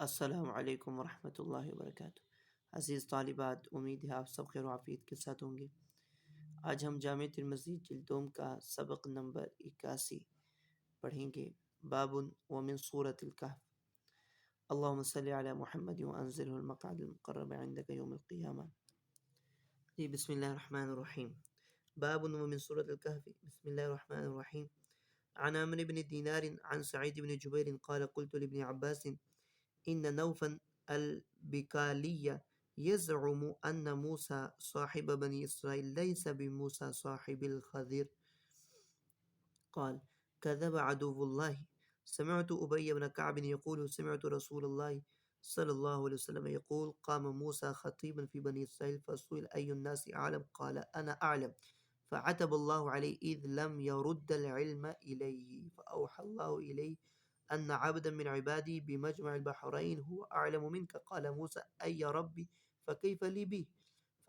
السلام علیکم ورحمۃ اللہ وبرکاتہ۔ عزیز طالبات، امید ہے آپ سب خیر و عافیت کے ساتھ ہوں گے۔ آج ہم جامع ترمذی جلد دوم کا سبق نمبر 81 پڑھیں گے۔ باب ومن سورة الکہف اللہم صلی علی محمد وانزلہ المقعد المقرب عندک یوم القیامہ۔ جی بسم اللہ الرحمن الرحیم۔ باب ومن سورة الکہف، بسم اللہ الرحمن الرحیم۔ عن عمرو بن دینار عن سعید بن جبیر قال قلت لابن عباس إن نوفا البكالي يزعم أن موسى صاحب بني إسرائيل ليس بموسى صاحب الخضر قال كذب عدو الله سمعت أبي بن كعب يقول سمعت رسول الله صلى الله عليه وسلم يقول قام موسى خطيبا في بني إسرائيل فسئل أي الناس أعلم قال أنا أعلم فعتب الله عليه إذ لم يرد العلم إليه فأوحى الله إليه أن عبدا من عبادي بمجمع البحرين هو أعلم منك قال موسى أي ربي فكيف لي به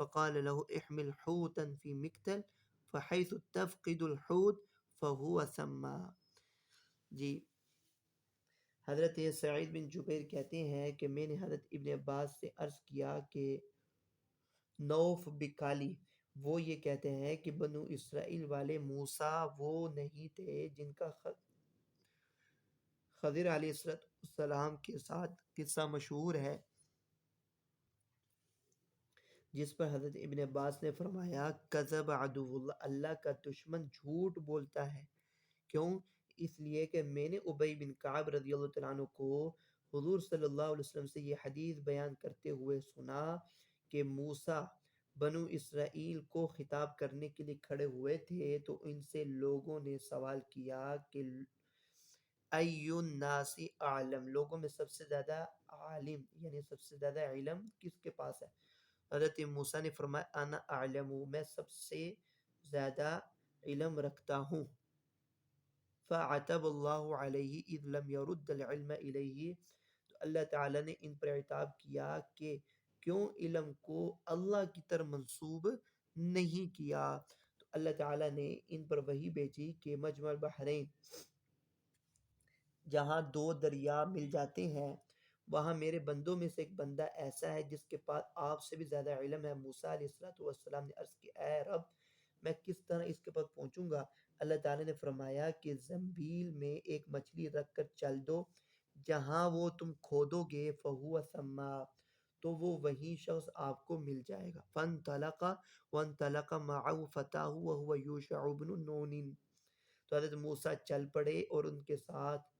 فقال له احمل حوتا في مكتل فحيث تفقد الحوت فهو ثم۔ جی حضرت سعید بن جبیر کہتے ہیں کہ میں نے حضرت ابن عباس سے عرض کیا کہ نوف بکالی وہ یہ کہتے ہیں کہ بنو اسرائیل والے موسیٰ وہ نہیں تھے جن کا خضر علیہ السلام کے ساتھ قصہ مشہور ہے، جس پر حضرت ابن عباس نے فرمایا کذب عدو اللہ، اللہ کا دشمن جھوٹ بولتا ہے۔ کیوں؟ اس لیے کہ میں نے ابی بن کعب رضی اللہ تعالیٰ عنہ کو حضور صلی اللہ علیہ وسلم سے یہ حدیث بیان کرتے ہوئے سنا کہ موسیٰ بنو اسرائیل کو خطاب کرنے کے لیے کھڑے ہوئے تھے تو ان سے لوگوں نے سوال کیا کہ ای الناس اعلم، لوگوں میں سب سے زیادہ عالم یعنی سب سے زیادہ علم کس کے پاس ہے؟ حضرت موسیٰ نے فرمایا انا اعلم، میں سب سے زیادہ علم رکھتا ہوں۔ فعتب اللہ علیہ اذ لم يرد العلم الیہ، تو اللہ تعالیٰ نے ان پر عتاب کیا کہ کیوں علم کو اللہ کی طرف منسوب نہیں کیا۔ تو اللہ تعالیٰ نے ان پر وحی بھیجی کہ مجمع البحرین، جہاں دو دریا مل جاتے ہیں، وہاں میرے بندوں میں سے ایک بندہ ایسا ہے جس کے پاس آپ سے بھی زیادہ علم ہے۔ موسیٰ علیہ السلام نے عرض کیا اے رب میں کس طرح اس کے پاس پہنچوں گا؟ اللہ تعالیٰ نے فرمایا کہ زنبیل میں ایک مچھلی رکھ کر چل دو، جہاں وہ تم کھودو گے فہو ثما، تو وہ وہی شخص آپ کو مل جائے گا۔ فانطلق وانطلق معه فتاه وهو یوشع بن نون، تو حضرت موسیٰ چل پڑے اور ان کے ساتھ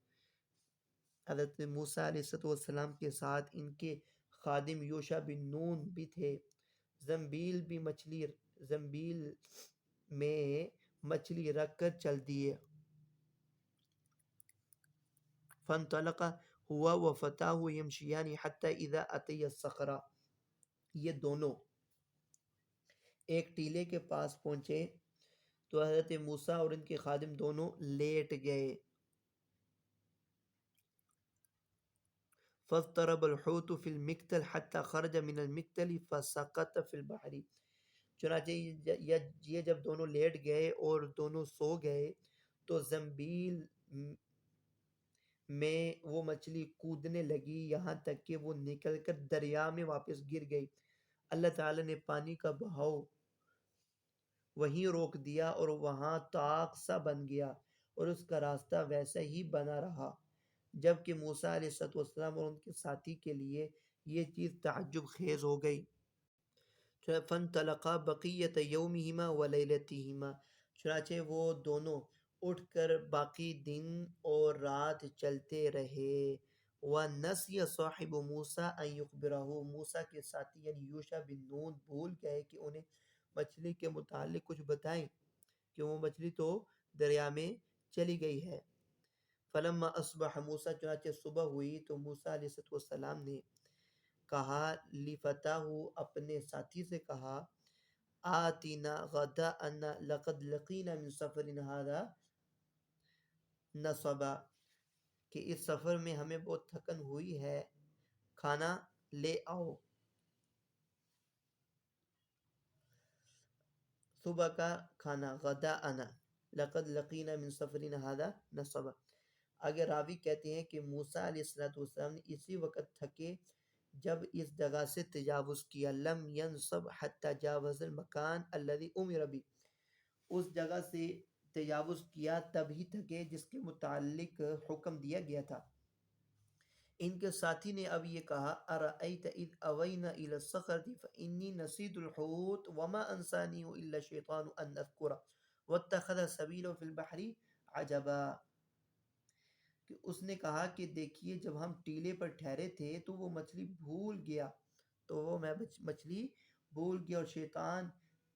حضرت موسیٰ علیہ السلام کے ساتھ ان کے خادم یوشع بن نون بھی تھے۔ زنبیل میں مچھلی رکھ کر چل دیے۔ فانطلق ہوا وفتاه يمشيان حتى اذا اتي الصخرة، یہ دونوں ایک ٹیلے کے پاس پہنچے تو حضرت موسیٰ اور ان کے خادم دونوں لیٹ گئے۔ فاضطرب الحوت في المكتل حتى خرج من المكتل فسقط في البحر، چنانچہ یہ جب دونوں لیٹ گئے اور دونوں سو گئے تو زنبیل میں وہ مچھلی کودنے لگی یہاں تک کہ وہ نکل کر دریا میں واپس گر گئی۔ اللہ تعالیٰ نے پانی کا بہاؤ وہیں روک دیا اور وہاں طاق سا بن گیا اور اس کا راستہ ویسا ہی بنا رہا، جبکہ موسیٰ علیہ السلام اور ان کے ساتھی کے لیے یہ چیز تعجب خیز ہو گئی۔ فانطلقا بقیت یومہما ولیلتہما، چنانچہ وہ دونوں اٹھ کر باقی دن اور رات چلتے رہے۔ وَنَسِيَ صَاحِبُ مُوسَىٰ أَن يُخْبِرَهُ، موسیٰ کے ساتھی یعنی یوشع بن نون بھول گئے کہ انہیں مچھلی کے متعلق کچھ بتائیں کہ وہ مچھلی تو دریا میں چلی گئی ہے۔ فلما اصبح موسیٰ، چنانچہ صبح ہوئی تو موسیٰ علیہ السلام نے کہا لفتاہ، اپنے ساتھی سے کہا آتینا غداءنا لقد لقینا من سفرنا هذا نصبا، کہ اس سفر میں ہمیں بہت تھکن ہوئی ہے، کھانا لے آؤ۔ صبح کا کھانا غداءنا، لقد لقینا من سفرنا هذا نصبا، آگے راوی کہتے ہیں کہ موسیٰ علیہ السلام نے اسی وقت تھکے جب اس جگہ سے تجاوز کیا، لم ینصب حتی جاوز المکان الذی امر بھی، اس جگہ سے تجاوز کیا تب ہی تھکے جس کے متعلق حکم دیا گیا تھا۔ ان کے ساتھی نے اب یہ کہا، ارأیت اذ اوینا الی الصخرۃ فانی نسیت الحوت وما انسانیہ الا الشیطان ان اذکرہ واتخذ سبیلہ فی البحر عجبا، کہ اس نے کہا کہ دیکھیے جب ہم ٹیلے پر ٹھہرے تھے تو وہ مچھلی بھول گیا، تو وہ میں مچھلی بھول گیا، اور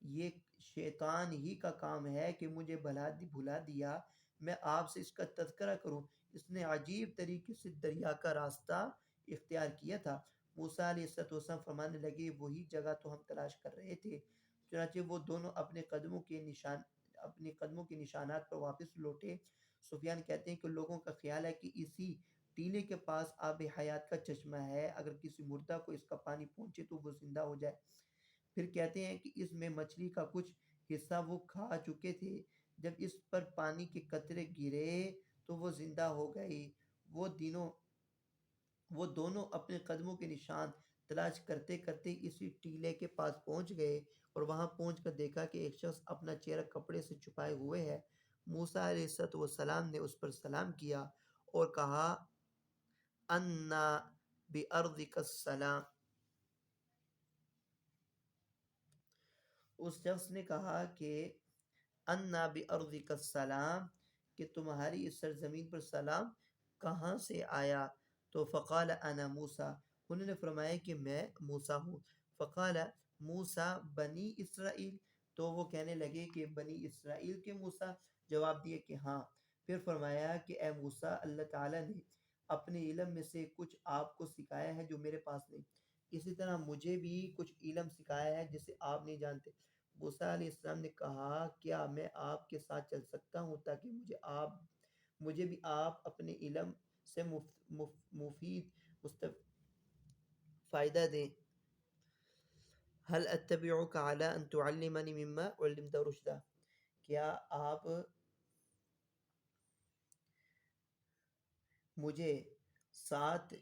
یہ شیطان ہی کا کام ہے کہ مجھے بھلا دیا میں آپ سے اس کا تذکرہ کروں۔ اس نے عجیب طریقے سے دریا کا راستہ اختیار کیا تھا۔ موسیٰ علیہ السلام فرمانے لگے، وہی جگہ تو ہم تلاش کر رہے تھے۔ چنانچہ وہ دونوں اپنے قدموں کے نشانات پر واپس لوٹے۔ سفیان کہتے ہیں کہ لوگوں کا خیال ہے کہ اسی ٹیلے کے پاس آب حیات کا چشمہ ہے، اگر کسی مردہ کو اس کا پانی پہنچے تو وہ زندہ ہو جائے۔ پھر کہتے ہیں کہ اس میں مچھلی کا کچھ حصہ وہ کھا چکے تھے، جب اس پر پانی کے قطرے گرے تو وہ زندہ ہو گئی۔ وہ دونوں اپنے قدموں کے نشان تلاش کرتے کرتے اسی ٹیلے کے پاس پہنچ گئے، اور وہاں پہنچ کر دیکھا کہ ایک شخص اپنا چہرہ کپڑے سے چھپائے ہوئے ہے۔ موسیٰ علیہ السلام نے اس پر سلام کیا اور کہا، انا بارضک السلام۔ اس شخص نے کہا کہ انا بارضک السلام، کہ تمہاری اس سرزمین پر سلام کہاں سے آیا؟ تو فقال انا موسیٰ، انہوں نے فرمایا کہ میں موسیٰ ہوں۔ فقال موسیٰ بنی اسرائیل، تو وہ کہنے لگے کہ بنی اسرائیل کے موسیٰ؟ جواب دیے کہ ہاں۔ پھر فرمایا کہ اے موسیٰ، اللہ تعالیٰ نے اپنے علم میں سے کچھ آپ کو سکھایا ہے جو میرے پاس نہیں، اسی طرح مجھے بھی کچھ علم سکھایا ہے جسے آپ نہیں جانتے۔ موسیٰ علیہ السلام نے کہا، کیا میں آپ کے ساتھ چل سکتا ہوں تاکہ مجھے بھی آپ اپنے علم سے مفید فائدہ دیں؟ هل اتبعک علی ان تعلمنی مما علمت رشدا، کیا آپ مجھے ساتھ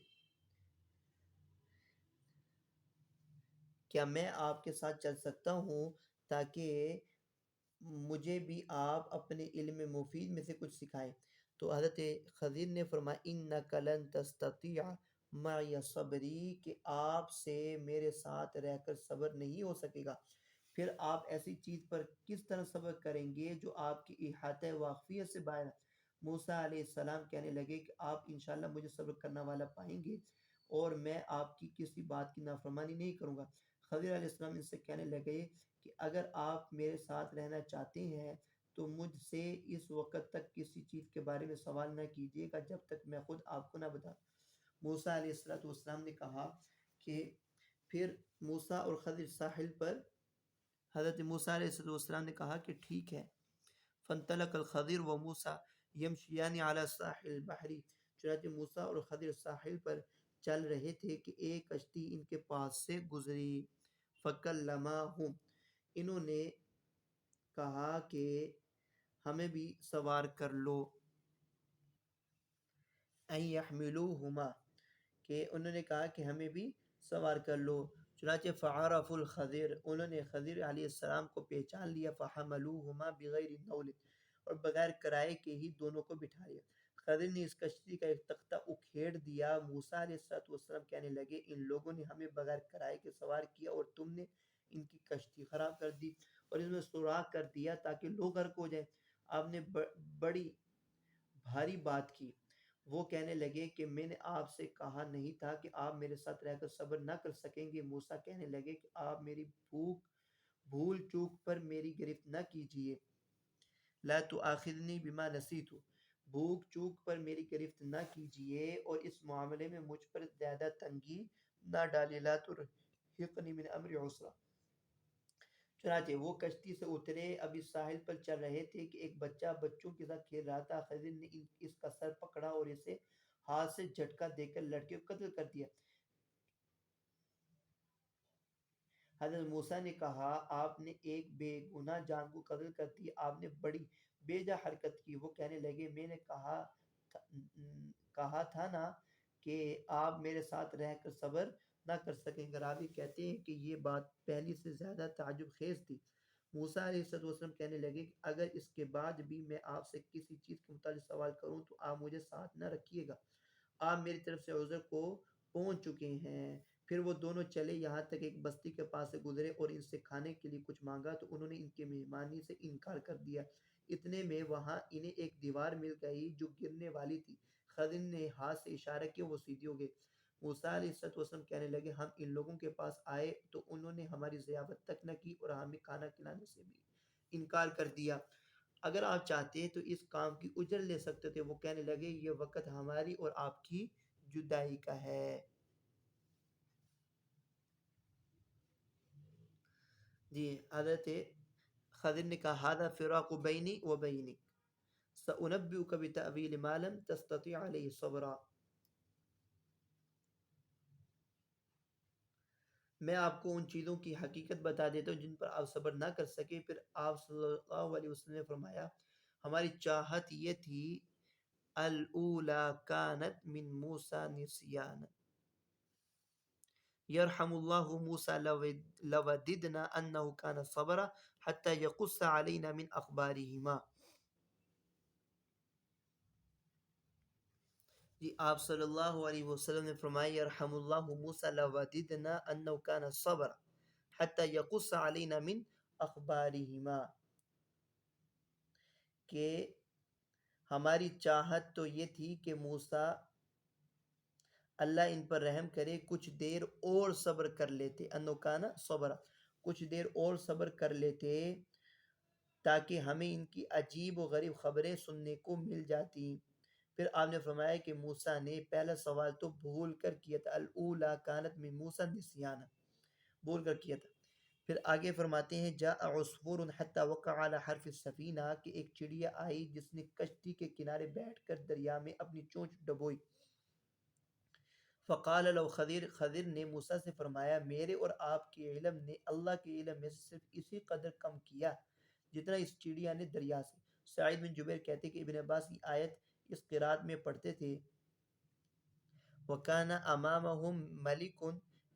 کیا میں آپ کے ساتھ چل سکتا ہوں تاکہ مجھے بھی آپ اپنے علم مفید میں سے کچھ سکھائیں؟ تو حضرت خضر نے فرمایا، انک لن تستطیع معی صبری، کہ آپ سے میرے ساتھ رہ کر صبر نہیں ہو سکے گا۔ پھر آپ ایسی چیز پر کس طرح صبر کریں گے جو آپ کی احاطہ واقفیت سے باہر ہے؟ موسیٰ علیہ السلام کہنے لگے کہ آپ انشاءاللہ مجھے صبر کرنا والا پائیں گے، اور میں آپ کی کسی بات کی نافرمانی نہیں کروں گا۔ خضر علیہ السلام ان سے کہنے لگے کہ اگر آپ میرے ساتھ رہنا چاہتے ہیں تو مجھ سے اس وقت تک کسی چیز کے بارے میں سوال نہ کیجیے گا جب تک میں خود آپ کو نہ بتا۔ موسیٰ علیہ السلام نے کہا کہ پھر موسیٰ اور خضر ساحل پر، حضرت موسیٰ علیہ السلام نے کہا کہ ٹھیک ہے۔ فانطلق الخضر و موسیٰ یمشیان علی ساحل البحر، چنانچہ موسیٰ اور خضر ساحل پر چل رہے تھے کہ ایک کشتی ان کے پاس سے گزری۔ فکلمہم، انہوں نے کہا کہ ہمیں بھی سوار کر لو۔ ان یحملوہما، کہ انہوں نے کہا کہ ہمیں بھی سوار کر لو۔ چنانچہ فعرف الخضر، انہوں نے خضر علیہ السلام کو پہچان لیا۔ فحملوہما بغیر نول، اور بغیر کرائے کے ہی دونوں کو بٹھا لیا۔ خضر نے اس کشتی کا ایک تختہ اکھیڑ دیا۔ موسیٰ علیہ السلام کہنے لگے، ان لوگوں نے ہمیں بغیر کرائے کے سوار کیا اور تم نے ان کی کشتی خراب کر دی اور اس میں سوراخ کر دیا تاکہ لوگ غرق ہو جائیں۔ آپ نے بڑی بھاری بات کی۔ وہ کہنے لگے کہ میں نے آپ سے کہا نہیں تھا کہ آپ میرے ساتھ رہ کر صبر نہ کر سکیں گے؟ موسیٰ کہنے لگے کہ آپ میری بھول چوک پر میری گرفت نہ کیجیے۔ لا تؤاخذنی بما نسیت، بھوک چوک پر میری گرفت نہ کیجیے اور اس معاملے میں مجھ پر زیادہ تنگی نہ ڈالیے۔ لا ترہقنی من امری عسرا، چنانچہ وہ کشتی سے اترے۔ اب اس ساحل پر چل رہے تھے کہ ایک بچہ بچوں کے ساتھ کھیل رہا تھا۔ خضر نے اس کا سر پکڑا اور اسے ہاتھ سے جھٹکا دے کر لڑکے کو قتل کر دیا۔ حضرت موسیٰ نے کہا، آپ نے ایک بے گناہ جان کو قتل کر دی، آپ نے بڑی بے جا حرکت کی۔ وہ کہنے لگے، میں نے کہا کہا تھا نا کہ آپ میرے ساتھ رہ کر صبر نہ کر سکیں گے۔ راوی کہتے ہیں کہ یہ بات پہلی سے زیادہ تعجب خیز تھی۔ موسیٰ علیہ السلام کہنے لگے کہ اگر اس کے بعد بھی میں آپ سے کسی چیز کے متعلق سوال کروں تو آپ مجھے ساتھ نہ رکھیے گا، آپ میری طرف سے عذر کو پہنچ چکے ہیں۔ پھر وہ دونوں چلے یہاں تک ایک بستی کے پاس سے گزرے اور ان سے کھانے کے لیے کچھ مانگا تو انہوں نے ان کے مہمانی سے انکار کر دیا۔ اتنے میں وہاں انہیں ایک دیوار مل گئی جو گرنے والی تھی۔ خضر نے ہاتھ سے اشارہ کیا، وہ سیدھی ہو گئی۔ موسیٰ علیہ السلام کہنے لگے ہم ان لوگوں کے پاس آئے تو انہوں نے ہماری ضیافت تک نہ کی اور ہمیں کھانا کھلانے سے بھی انکار کر دیا۔ اگر آپ چاہتے تو اس کام کی اجر لے سکتے تھے۔ وہ کہنے لگے یہ وقت ہماری اور آپ کی جدائی کا ہے۔ جی حضرت خضر نے کہا ھذا فراق بینی و بینک سأنبئک بتأویل ما لم تستطیع علیہ صبرا۔ میں آپ کو ان چیزوں کی حقیقت بتا دیتا ہوں جن پر آپ صبر نہ کر سکے۔ پھر آپ صلی اللہ علیہ وسلم نے فرمایا ہماری چاہت یہ تھی الاولی کانت من موسیٰ نسیانا یرحم اللہ موسیٰ لوددنا انہ کان صبرا حتی یقص علینا من اخبارہما۔ جی آپ صلی اللہ علیہ وسلم نے فرمایا یرحم اللہ موسیٰ لوددنا انہ کان صبرا حتی یقص علینا من اخبارہما، کہ ہماری چاہت تو یہ تھی کہ موسیٰ اللہ ان پر رحم کرے کچھ دیر اور صبر کر لیتے، انو کانا صبر، کچھ دیر اور صبر کر لیتے تاکہ ہمیں ان کی عجیب و غریب خبریں سننے کو مل جاتی۔ پھر آپ نے فرمایا کہ موسیٰ نے پہلا سوال تو بھول کر کیا تھا، الاولی کانت من موسیٰ نسیانا، بھول کر کیا تھا۔ پھر آگے فرماتے ہیں جاء عصفور حتی وقع علی حرف السفینہ، کہ ایک چڑیا آئی جس نے کشتی کے کنارے بیٹھ کر دریا میں اپنی چونچ ڈبوئی۔ فقال لو خضر، خضر نے موسیٰ سے فرمایا میرے اور آپ کے علم نے اللہ کے علم میں صرف اسی قدر کم کیا جتنا اس چڑیا نے دریا سے۔ سعید بن جبیر کہتے کہ ابن عباس کی آیت اس قرات میں پڑھتے تھے وَكَانَ أَمَامَهُمْ مَلِكٌ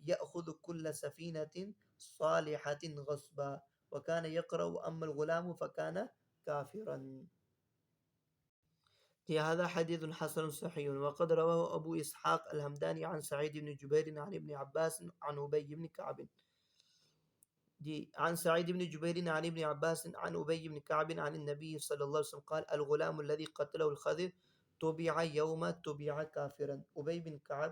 يَأْخُذُ كُلَّ سَفِينَةٍ صَالِحَةٍ غَصْبًا وَكَانَ يَقْرَأُ أَمَّا الْغُلَامُ فَكَانَ كَافِرًا۔ هذا حديث حسن صحيح وقد رواه أبو إسحاق الهمداني عن سعيد بن جبير عن ابن عباس عن أبي بن كعب عن سعيد بن جبير عن ابن عباس عن أبي بن كعب عن النبي صلى الله عليه وسلم قال الغلام الذي قتله الخضر تبع يوم تبع كافرا۔ أبي بن كعب،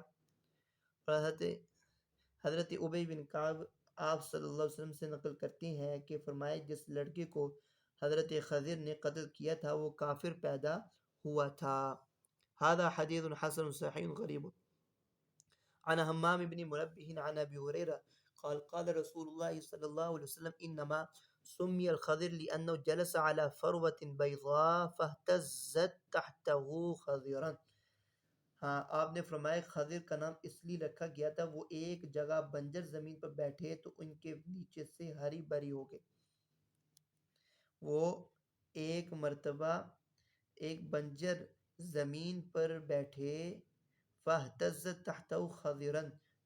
حضرت ابی بن کعب آپ صلی اللہ علیہ وسلم سے نقل کرتے ہیں کہ فرمایا جس لڑکے کو حضرت خضر نے قتل کیا تھا وہ کافر پیدا ہوا تھا۔ هذا حدیث حسن صحیح غریب عن حمام بن منبه عن ابی ہریرہ قال قال رسول اللہ صلی اللہ علیہ وسلم انما سمی الخضر لانه جلس على فروة بيضاء فاهتزت تحته خضرا۔ ہاں آپ نے فرمایا خضر کا نام اس لیے رکھا گیا تھا وہ ایک جگہ بنجر زمین پر بیٹھے تو ان کے نیچے سے ہری بھری ہو گئے۔ وہ ایک مرتبہ ایک بنجر زمین پر بیٹھے فاہتزت تحتہ خضرا،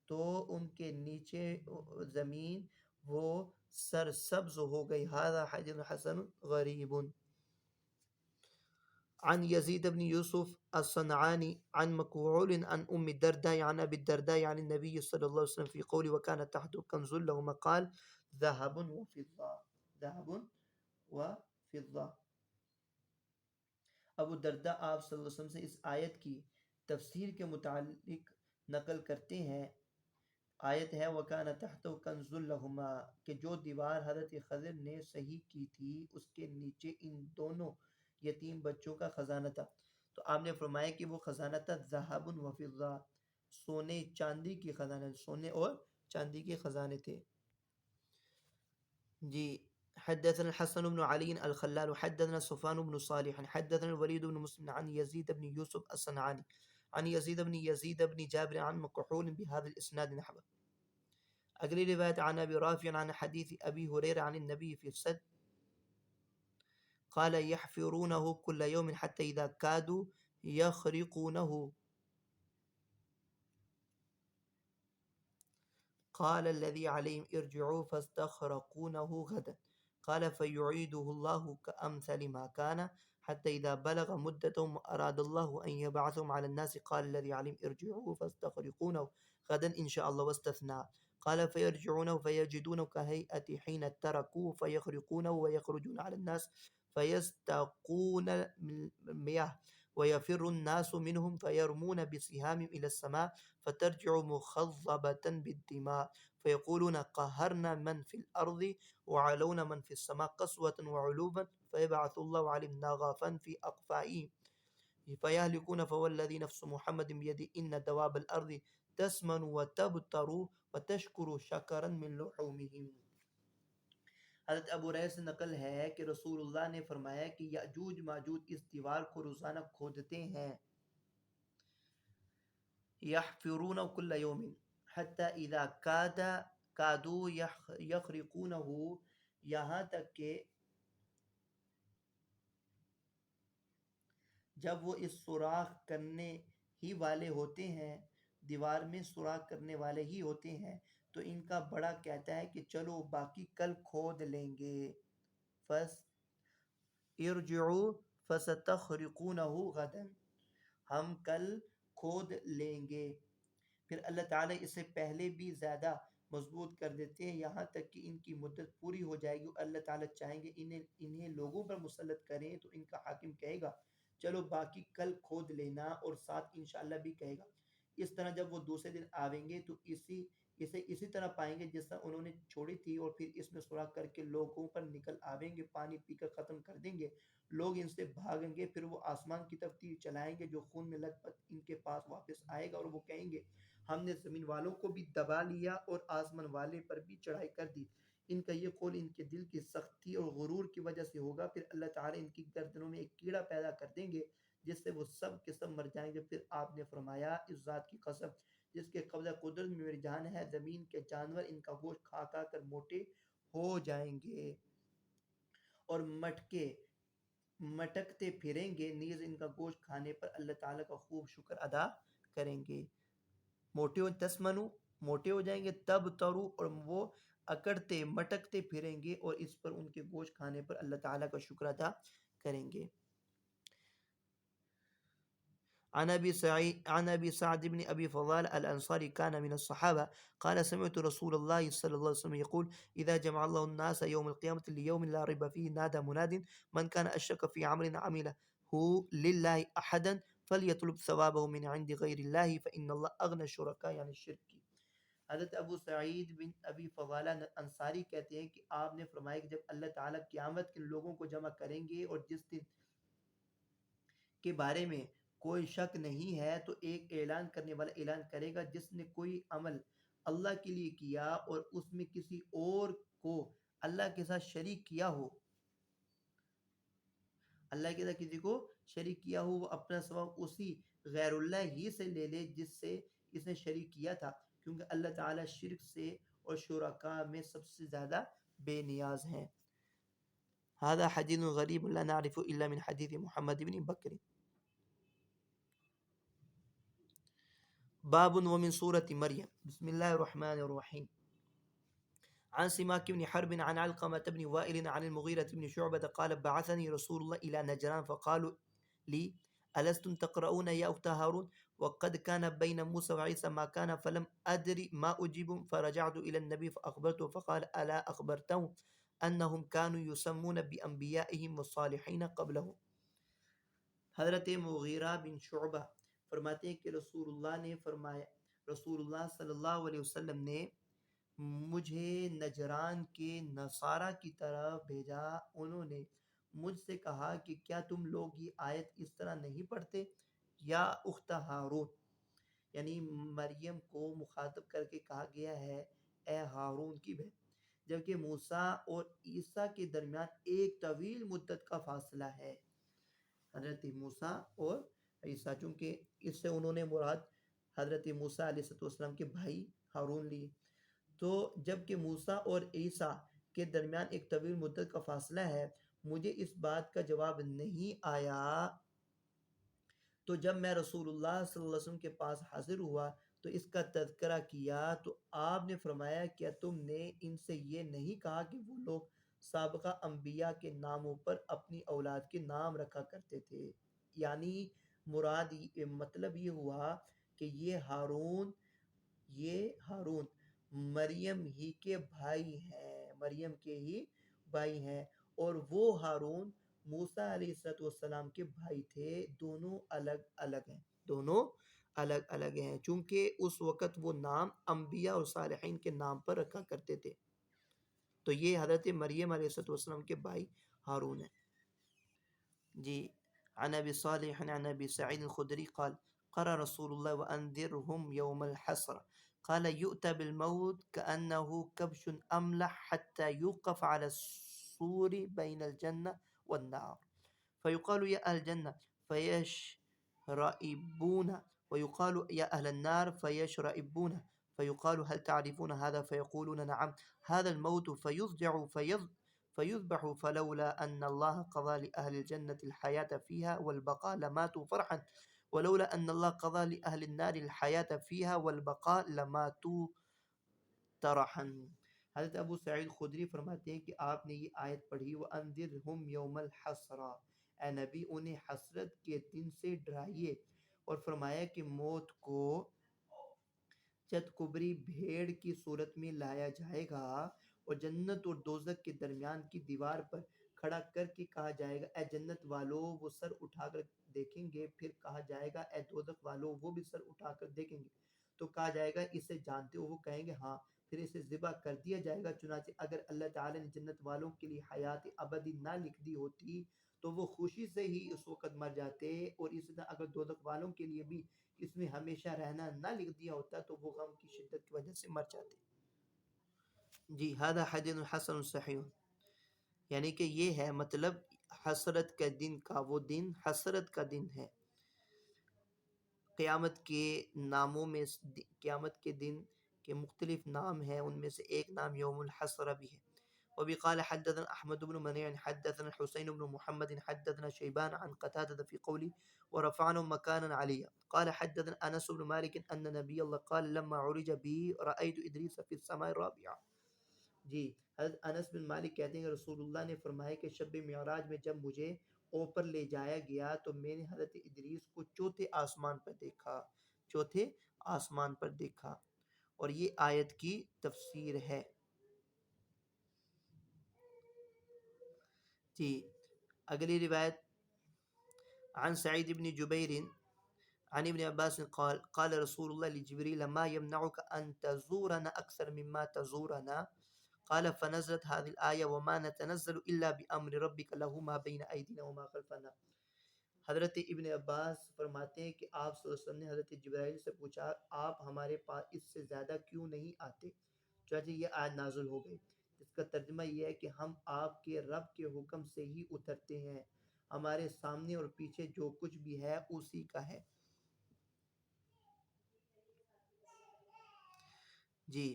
تو ان کے نیچے زمین وہ سرسبز ہو گئی۔ هذا حدیث حسن غریب عن يزيد بن يوسف الصنعاني عن مكحول عن أم الدرداء عن أبي الدرداء عن النبي صلى الله عليه وسلم في قوله وكان تحته كنز لهما قال ذهب وفضة، ذهب وفضة۔ ابو الدرداء آپ صلی اللہ علیہ وسلم سے اس آیت کی تفسیر کے متعلق نقل کرتے ہیں۔ آیت ہے وَكَانَ تَحْتَهُ كَنْزٌ لَهُمَا، کہ جو دیوار حضرت خضر نے صحیح کی تھی اس کے نیچے ان دونوں یتیم بچوں کا خزانہ تھا۔ تو آپ نے فرمایا کہ وہ خزانہ تھا ذہب و فضہ، سونے چاندی کی خزانہ، سونے اور چاندی کے خزانے تھے۔ جی حدثنا الحسن بن علي الخلال حدثنا سفيان بن صالح حدثنا الوليد بن مسلم عن يزيد بن يوسف الصنعاني عن يزيد بن جابر عن مكحول بهذا الاسناد نحوه۔ اگلی روایت عن ابی رافع عن حدیث ابی ہریرہ عن النبی فی السد قال يحفرونه كل يوم حتى إذا كادوا يخرقونه قال الذي عليهم ارجعوا فاستخرقونه غدا قال فيعيده الله كأمثل ما كان حتى إذا بلغ مدتهم أراد الله أن يبعثهم على الناس قال الذي عليهم ارجعوا فاستخرقونه غدا إن شاء الله واستثنى قال فيرجعونه فيجدونه كهيئة حين تركوه فيخرقونه ويخرجون على الناس فيستقون المياه ويفر الناس منهم فيرمون بسهام إلى السماء فترجع مخضبة بالدماء فيقولون قهرنا من في الأرض وعلونا من في السماء قسوة وعلوبا فيبعث الله عليهم ناغافا في أقفائهم فيهلكون فوالذي نفس محمد بيده إن دواب الأرض تسمن وتبتر وتشكر شكرا من لحومهم. حضرت ابو ریح سے نقل ہے کہ رسول اللہ نے فرمایا کہ یاجوج ماجوج اس دیوار کو روزانہ کھودتے ہیں یحفرون کل یوم حتی اذا کادوا یخرقونه یہاں تک کہ جب وہ اس سوراخ کرنے ہی والے ہوتے ہیں دیوار میں سوراخ کرنے والے ہی ہوتے ہیں تو ان کا بڑا کہتا ہے کہ چلو باقی کل کھود لیں گے فس ارجعوا فستخرقونه غدا ہم کل کھود لیں گے پھر اللہ تعالیٰ اسے پہلے بھی زیادہ مضبوط کر دیتے ہیں یہاں تک کہ ان کی مدت پوری ہو جائے گی اللہ تعالیٰ چاہیں گے انہیں لوگوں پر مسلط کریں تو ان کا حاکم کہے گا چلو باقی کل کھود لینا اور ساتھ انشاءاللہ بھی کہے گا اس طرح جب وہ دوسرے دن آویں گے تو اسے اسی طرح پائیں گے جس طرح انہوں نے چھوڑی تھی اور پھر اس میں سوراخ کر کے لوگوں پر نکل آویں گے پانی پی کر ختم کر دیں گے لوگ ان سے بھاگیں گے پھر وہ آسمان کی طرف تیر چلائیں گے جو خون میں لت پت ان کے پاس واپس آئے گا اور وہ کہیں گے ہم نے زمین والوں کو بھی دبا لیا اور آسمان والے پر بھی چڑھائی کر دی ان کا یہ قول ان کے دل کی سختی اور غرور کی وجہ سے ہوگا پھر اللہ تعالیٰ ان کی گردنوں میں ایک کیڑا پیدا کر دیں گے جس سے وہ سب کے سب مر جائیں گے پھر آپ نے فرمایا اس ذات کی قسم جس کے قبضہ قدرت میں میری جان ہے زمین کے جانور ان کا گوشت کھا کھا کر موٹے ہو جائیں گے اور مٹکتے پھریں گے نیز ان کا گوشت کھانے پر اللہ تعالیٰ کا خوب شکر ادا کریں گے موٹے ہو جائیں گے تب ترو اور وہ اکڑتے مٹکتے پھریں گے اور اس پر ان کے گوشت کھانے پر اللہ تعالیٰ کا شکر ادا کریں گے عن ابي سعد بن ابي فضال الانصاري كان من الصحابه قال سمعت رسول الله صلى الله عليه وسلم يقول اذا جمع الله الناس يوم القيامه ليوم لا ريب فيه نادى مناد من كان اشرك في عمل عمله لله احدا فليطلب ثوابه من عند غير الله فان الله اغنى الشركاء يعني الشرك. حضرت ابو سعید بن ابی فضالہ انصاری کہتے ہیں کہ آپ نے فرمایا کہ جب اللہ تعالیٰ قیامت کے لوگوں کو جمع کریں گے اور جس دن کے بارے میں کوئی شک نہیں ہے تو ایک اعلان کرنے والا اعلان کرے گا جس نے کوئی عمل اللہ کے لیے کیا اور اس میں کسی اور کو اللہ کے ساتھ شریک کیا ہو اللہ کے ساتھ کسی کو شریک کیا ہو وہ اپنا ثواب اسی غیر اللہ ہی سے لے لے جس سے اس نے شریک کیا تھا کیونکہ اللہ تعالیٰ شرک سے اور شرکاء میں سب سے زیادہ بے نیاز ہیں. هذا حديث غريب لا نعرف إلا من حديث محمد بن بكر. باب ومن سورة مريم بسم الله الرحمن الرحيم. عن سماك بن حرب عن علقمة بن وائل عن المغيرة بن شعبة قال بعثني رسول الله إلى نجران فقالوا لي ألستم تقرؤون يا أخت هارون وقد كان بين موسى وعيسى ما كان فلم أدري ما أجيب فرجعت إلى النبي فأخبرته فقال ألا أخبرتهم أنهم كانوا يسمون بأنبيائهم والصالحين قبلهم. حضرت مغیرہ بن شعبہ فرماتے ہیں کہ رسول اللہ صلی اللہ علیہ وسلم نے مجھے نجران کے نصارہ کی طرف بھیجا. انہوں نے مجھ سے کہا کہ کیا تم لوگ یہ آیت اس طرح نہیں پڑھتے یا اخت ہارون یعنی مریم کو مخاطب کر کے کہا گیا ہے اے ہارون کی بہن جبکہ موسیٰ اور عیسیٰ کے درمیان ایک طویل مدت کا فاصلہ ہے. حضرت موسیٰ اور عیسیٰ چونکہ اس سے انہوں نے مراد حضرت موسیٰ علیہ السلام کے بھائی ہارون لیے تو جب کہ موسیٰ اور عیسیٰ کے درمیان ایک طویل مدت کا فاصلہ ہے مجھے اس بات کا جواب نہیں آیا تو جب میں رسول اللہ صلی اللہ علیہ وسلم کے پاس حاضر ہوا تو اس کا تذکرہ کیا تو آپ نے فرمایا کیا تم نے ان سے یہ نہیں کہا کہ وہ لوگ سابقہ انبیاء کے ناموں پر اپنی اولاد کے نام رکھا کرتے تھے؟ یعنی مطلب یہ ہوا کہ یہ ہارون مریم ہی کے بھائی ہیں، مریم کے ہی بھائی ہیں، اور وہ ہارون موسیٰ علیہ السلام کے بھائی تھے، دونوں الگ الگ ہیں، دونوں الگ الگ ہیں، چونکہ اس وقت وہ نام انبیاء اور صالحین کے نام پر رکھا کرتے تھے، تو یہ حضرت مریم علیہ السلام کے بھائی ہارون ہیں۔ جی، عن ابی صالح عن ابی سعید الخدری قال قرأ رسول الله وأنذرهم يوم الحسرة قال يؤتى بالموت كأنه كبش أملح حتى يوقف على السور بين الجنة والنار فيقال يا أهل الجنة فيشرئبون، ويقال يا أهل النار فيشرئبون، فيقال هل تعرفون هذا فيقولون نعم هذا الموت فيذبح فلولا أن الله قضى لأهل الجنة الحياة فيها والبقاء لماتوا فرحا ولولا أن الله قضى لأهل النار الحياة فيها والبقاء لماتوا ترحا۔ حضرت ابو سعید خدری فرماتے ہیں کہ آپ نے یہ آیت پڑھی وَأَنذِرْهُمْ يَوْمَ الْحَسْرَةِ، اے نبی انہیں حسرت کے دن سے ڈرائیے، اور فرمایا کہ موت کو چت کبری بھیڑ کی صورت میں لایا جائے گا اور جنت اور دوزخ کے درمیان کی دیوار پر کھڑا کر کے کہا جائے گا اے جنت والو، وہ سر اٹھا کر دیکھیں گے، پھر کہا جائے گا اے دوزخ والو، وہ بھی سر اٹھا کر دیکھیں گے، تو کہا جائے گا اسے جانتے ہو؟ وہ کہیں گے ہاں، پھر اسے ذبح کر دیا جائے گا، چنانچہ اگر اللہ تعالی نے جنت والوں کے لیے حیات ابدی نہ لکھ دی ہوتی تو وہ خوشی سے ہی اس وقت مر جاتے، اور اسی طرح اگر دوزخ والوں کے لیے بھی اس میں ہمیشہ رہنا نہ لکھ دیا ہوتا تو وہ غم کی شدت کی وجہ سے مر جاتے۔ جی، هذا حدیث حسن صحیح، یعنی کہ یہ ہے مطلب حسرت کا دن کا، وہ دن حسرت کا دن ہے۔ قیامت کے ناموں میں قیامت کے دن کے مختلف نام ہیں، ان میں سے ایک نام یوم الحسرہ بھی ہے۔ وبي قال حدثنا أحمد بن منيع حدثنا الحسين بن محمد حدثنا شيبان عن قتادة في قولي ورفعنا مكانا عليا قال حدثنا أنس بن مالك أن نبي الله قال لما عرج بي رأيت إدريس في السماء الرابعة۔ جی، حضرت انس بن مالک کہتے ہیں کہ رسول اللہ نے فرمایا کہ شب معراج میں جب مجھے اوپر لے جایا گیا تو میں نے حضرت ادریس کو چوتھے آسمان پر دیکھا، چوتھے آسمان پر دیکھا، اور یہ آیت کی تفسیر ہے۔ جی، اگلی روایت عن سعید بن جبیر عن ابن عباس قال قال رسول الله لجبريل ما يمنعك أن تزورنا أكثر مما تزورنا قال فنزلت هذه الآية وما نتنزل إلا بأمر ربك له ما بين أيدينا وما خلفنا۔ حضرت ابن عباس فرماتے ہیں کہ آپ صلی اللہ علیہ وسلم نے حضرت جبرائیل سے پوچھا آپ ہمارے پاس اس سے زیادہ کیوں نہیں آتے؟ چنانچہ یہ آیت نازل ہو گئی، اس کا ترجمہ یہ ہے کہ ہم آپ کے رب کے حکم سے ہی اترتے ہیں، ہمارے سامنے اور پیچھے جو کچھ بھی ہے اسی کا ہے۔ جی،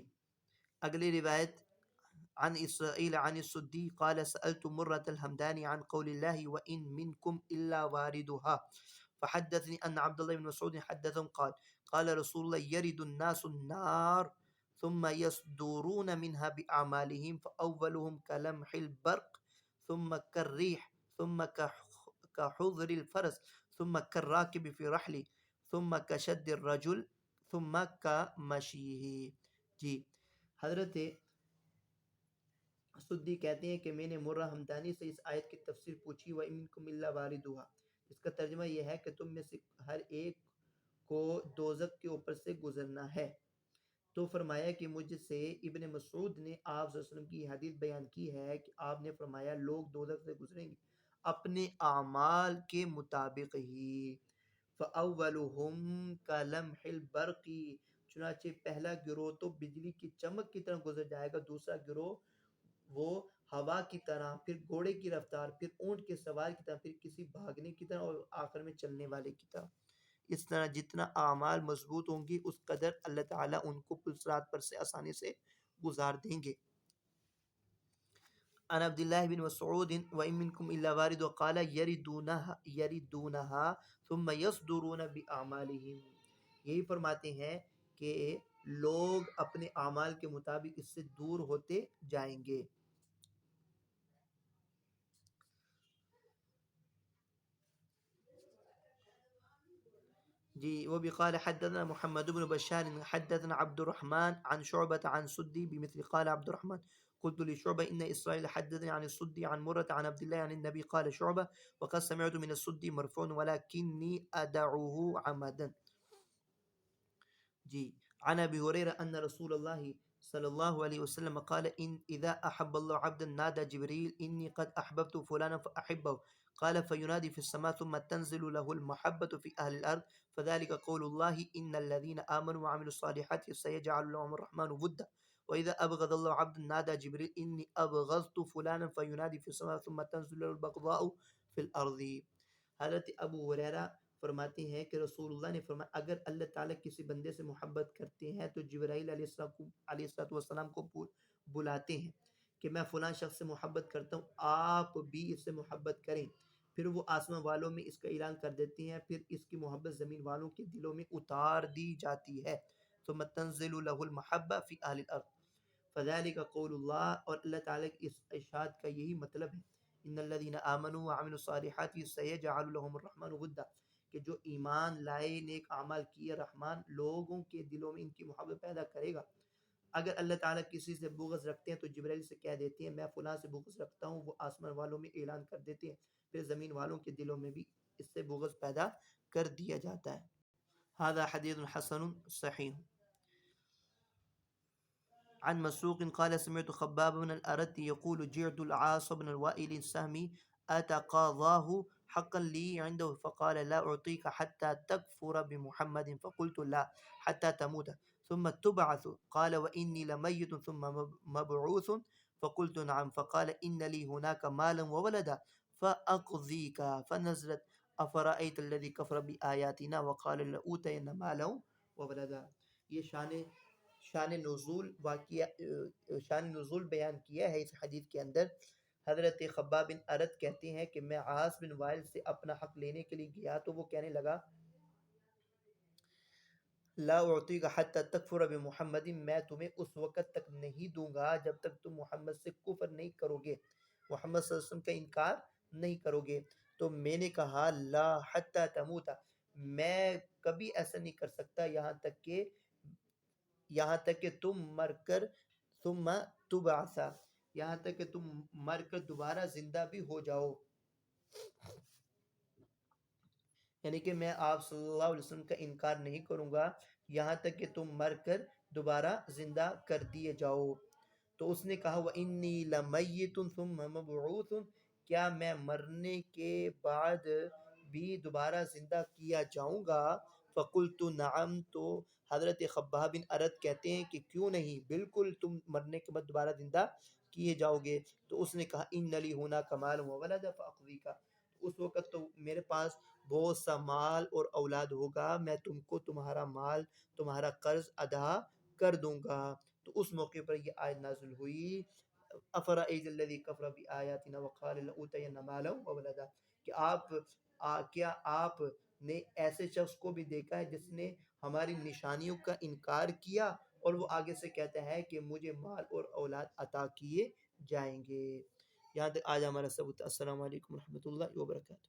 اگلی روایت عن إسرائيل عن السدي قال سألت مرة الهمداني عن قول الله وإن منكم إلا واردها فحدثني أن عبد الله بن مسعود حدثهم قال قال رسول الله يرد الناس النار ثم يصدرون منها بأعمالهم فأولهم كلمح البرق ثم كالريح ثم كحضر الفرس ثم كالراكب في رحله ثم كشد الرجل ثم كمشيه۔ جی، حضرت سدی کہتے ہیں کہ میں نے مرہ ہمدانی سے اس آیت کی تفسیر پوچھی وَإِنْكُمْ إِلَّا وَارِدُهَا، اس کا ترجمہ یہ ہے کہ تم میں سے ہر ایک کو دوزخ کے اوپر سے گزرنا ہے۔ تو فرمایا کہ مجھ سے ابن مسعود نے آپ صلی اللہ علیہ وسلم کی حدیث بیان کی ہے کہ آپ نے فرمایا لوگ دوزخ سے گزریں گے اپنے اعمال کے مطابق ہی۔ فَأَوَّلُهُمْ كَلَمْحِ الْبَرْقِ، چنانچہ پہلا گروہ تو بجلی کی چمک کی طرح گزر جائے گا، دوسرا گروہ وہ ہوا کی طرح، پھر گھوڑے کی رفتار، پھر اونٹ کے سوار کی طرح، پھر کسی بھاگنے کی طرح، اور آخر میں چلنے والے کی طرح۔ اس طرح جتنا اعمال مضبوط ہوں گی اس قدر اللہ تعالیٰ ان کو پل صراط پر سے آسانی سے گزار دیں گے۔ عن عبد الله بن مسعود وإن منكم إلا وارد وقال يردونها ثم يصدرون بأعمالهم. یہی فرماتے ہیں کہ لوگ اپنے اعمال کے مطابق اس سے دور ہوتے جائیں گے. جی وہ بھی قال حدثنا محمد بن بشار حدثنا عبد الرحمن عن شعبة عن سدي بمثل قال عبد الرحمن قلت لشعبة إن إسرائيل حدثني عن السدي عن مرة عن عبد الله عن النبي قال شعبة وقد سمعت من السدي مرفوع ولكني أدعوه عمدا. جی عن ابي هريره ان رسول الله صلى الله عليه وسلم قال ان اذا احب الله عبدا نادى جبريل اني قد احببت فلانا فاحبه قال فينادي في السماء ثم تنزل له المحبه في اهل الارض فذلك قول الله ان الذين امنوا وعملوا الصالحات سيجعل لهم الرحمن ودا واذا ابغض الله عبدا نادى جبريل اني ابغضت فلانا فينادي في السماء ثم تنزل له البغضاء في الارض. حضرت ابو ہریرہ فرماتے ہیں کہ رسول اللہ نے فرمایا اگر اللہ تعالیٰ کسی بندے سے محبت کرتے ہیں تو جبرائیل علیہ السلام کو بلاتے ہیں کہ میں فلاں شخص سے محبت کرتا ہوں آپ بھی اس سے محبت کریں. پھر وہ آسمان والوں میں اس کا اعلان کر دیتے ہیں پھر اس کی محبت زمین والوں کے دلوں میں اتار دی جاتی ہے. ثم تنزل له المحبة في اهل الارض فذلك قول اللہ. اور اللہ تعالیٰ کی اس ارشاد کا یہی مطلب ہے ان الذين آمنوا وعملوا الصالحات سيجعل لهم الرحمن ودا کہ جو ایمان لائے نیک اعمال کیے رحمان لوگوں کے دلوں میں ان کی محبت پیدا کرے گا. اگر اللہ تعالیٰ کسی سے بغض رکھتے ہیں تو جبرائیل سے کہہ دیتے ہیں میں فلاں سے بغض رکھتا ہوں وہ آسمان والوں میں اعلان کر دیتے ہیں پھر زمین والوں کے دلوں میں بھی اس سے بغض پیدا کر دیا جاتا ہے. هذا حدیث حسن صحیح. عن مسروق قال سمعت خباب بن الأرت يقول جعت العاص بن الوائل السهمي أتقاضاه حقا لي عنده فقال لا أعطيك حتى تكفر بمحمد فقلت لا حتى تموت ثم تبعث قال وإني لميت ثم مبعوث فقلت نعم فقال إن لي هناك مالا وولدا فأقضيك فنزلت أفرأيت الذي كفر بآياتنا وقال لأوتين مالا وولدا. یہ شان نزول بیان کیا ہے اس حدیث کے اندر. حضرت خباب بن ارت کہتے ہیں کہ میں عاص بن وائل سے اپنا حق لینے کے لیے گیا تو وہ کہنے لگا لا اعطیک حتی تکفر بمحمد میں تمہیں اس وقت تک نہیں دوں گا جب تک تم محمد سے کفر نہیں کرو گے محمد صلی اللہ علیہ وسلم کا انکار نہیں کرو گے. تو میں نے کہا لا حتی تموت میں کبھی ایسا نہیں کر سکتا یہاں تک کہ تم مر کر ثم تبعثا یہاں تک کہ تم مر کر دوبارہ زندہ بھی ہو جاؤ. یعنی کہ میں آپ صلی اللہ علیہ وسلم کا انکار نہیں کروں گا یہاں تک کہ تم مر کر دوبارہ زندہ کر دیے جاؤ. تو اس نے کہا وَإِنِّي لَمَيِّتٌ ثُمَّ مَبْعُوثٌ کیا میں مرنے کے بعد بھی دوبارہ زندہ کیا جاؤں گا. فقلت نعم تو حضرت خباب بن ارت کہتے ہیں کہ کیوں نہیں بالکل تم مرنے کے بعد دوبارہ زندہ کیے جاؤ گے. تو اس نے کہا ان لی هناک مال وولد فاقضیک اس وقت تو میرے پاس بہت سا مال اور اولاد ہوگا میں تم کو تمہارا مال تمہارا قرض ادا کر دوں گا. تو اس موقع پر یہ آیت نازل ہوئی افرأیت الذی کفر بآیاتنا وقال لأوتین مالا وولدا کہ کیا آپ نے ایسے شخص کو بھی دیکھا ہے جس نے ہماری نشانیوں کا انکار کیا اور وہ آگے سے کہتا ہے کہ مجھے مال اور اولاد عطا کیے جائیں گے. یہاں تک آج ہمارا سبق. السلام علیکم ورحمۃ اللہ وبرکاتہ.